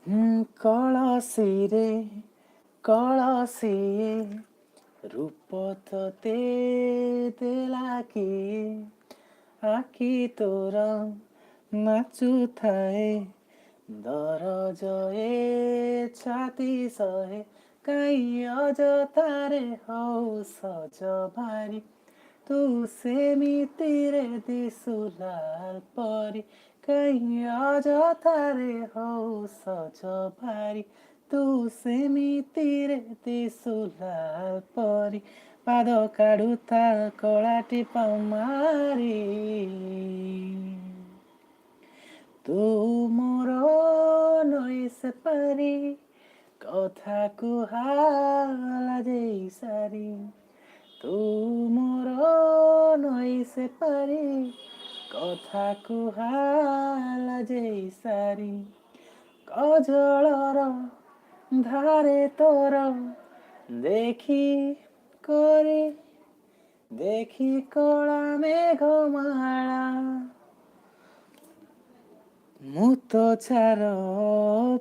କଳସୀରେ କଳସୀଏ ରୂପ ତତେ ଦେଲା କିଏ ଆଖି ତୋର ନାଚୁଥାଏ ଦରଜ ଏ ଛାତି ସହେ କାଇଁ ଅଯଥାରେ ହଉ ସଜ ଭାରି ତୁ ସେମିତିରେ ଦିଶୁ ଲାଲ ପରି କାହିଁ ଅଯଥାରେ ହଉ ସଜ ଭାରି ତୁ ସେମିତିରେ ଦିଶୁ ଲାଲ ପରି ପାଦ କାଢୁଥା କଳା ଟିପା ମାରି ତୁ ମୋର ନଈ ସେପାରି କଥାକୁ हाला ଦେଇ ସାରି ତୁ ମୋର ନଈ ସେପାରି କଥାକୁ हाला ଦେଇ ସାରି କଜଳର ଧାରେ ତୋର ଦେଖି କରି ଦେଖି କଳା ମେଘମାଳା ମୁଁ ତ ଛାର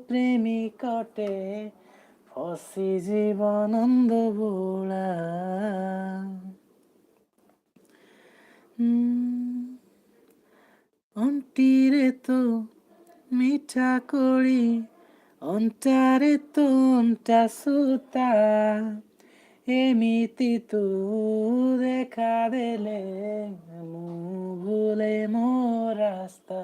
ପ୍ରେମିକଟେ ଫସିଯିବ ନନ୍ଦ ବୋଳା ଅଣ୍ଟିରେ ତ ମିଠା କୋଳି ଅଣ୍ଟାରେ ତ ଅଣ୍ଟା ସୂତା ଏମିତି ତୁ ଦେଖାଦେଲେ ମୁଁ ଭୁଲେ ମୋ ରାସ୍ତା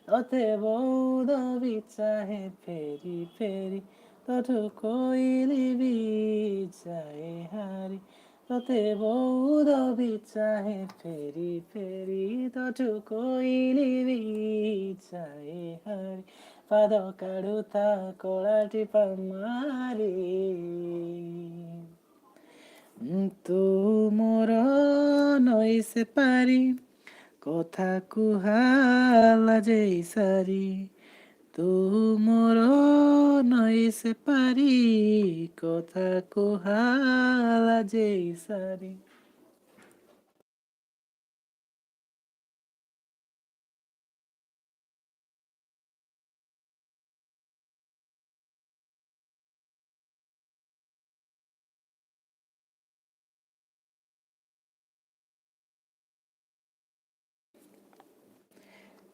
ତତେ ବହୁତ ବି ଚାହେଁ ଫେରି ଫେରି ତୋଠୁ କୋଇଲି ବି ଯାଏ ହାରି ତତେ ବହୁତ ବି ଚାହେଁ ଫେରି ଫେରି ତୋଠୁ କୋଇଲି ବି ଯାଏ ହାରି ପାଦ କାଢୁଥା କଳା ଟିପା ମାରି ତୁ ମୋର ନଈ ସେପାରି କଥାକୁ हाला ଦେଇ ସାରି ତୁ ମୋର ନଈ ସେପାରି କଥାକୁ हाला ଦେଇ ସାରି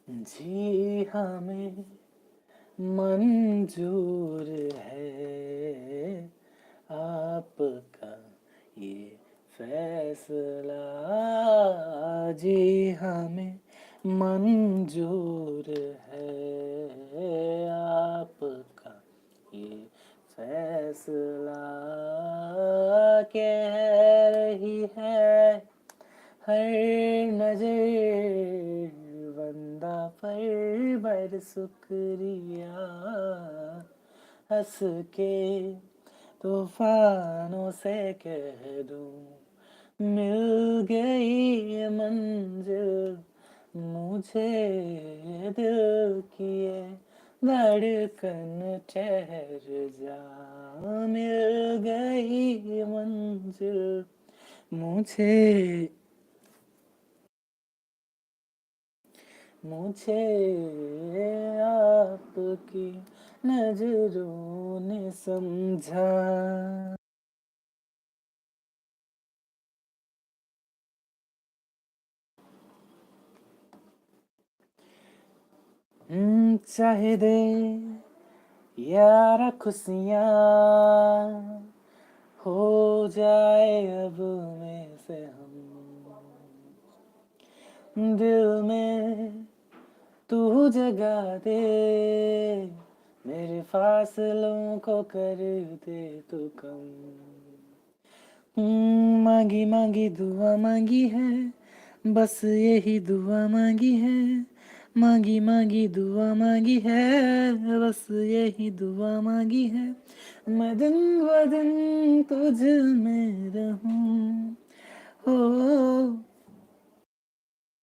जी हमें मंजूर है आपका ये फैसला जी हमें मंजूर है आपका ये फैसला कह रही है हर नजर बंदा पर शुक्रिया हंस के तूफानों से कह दूं मिल गई ये मंजिल मुझे दिल की ये धड़कन ठहर जा मिल गई ये मंजिल मुझे मुझे आपकी नजरों ने समझा चाहे दे यार खुशियाँ हो जाए अब में से हम दिल में तू जगा दे मेरे फासलों को कर दे तू कम मांगी मांगी दुआ मांगी है बस यही दुआ मांगी है मांगी मांगी दुआ मांगी है बस यही दुआ मांगी है मैं दिन ब दिन तुझ में रहूं हो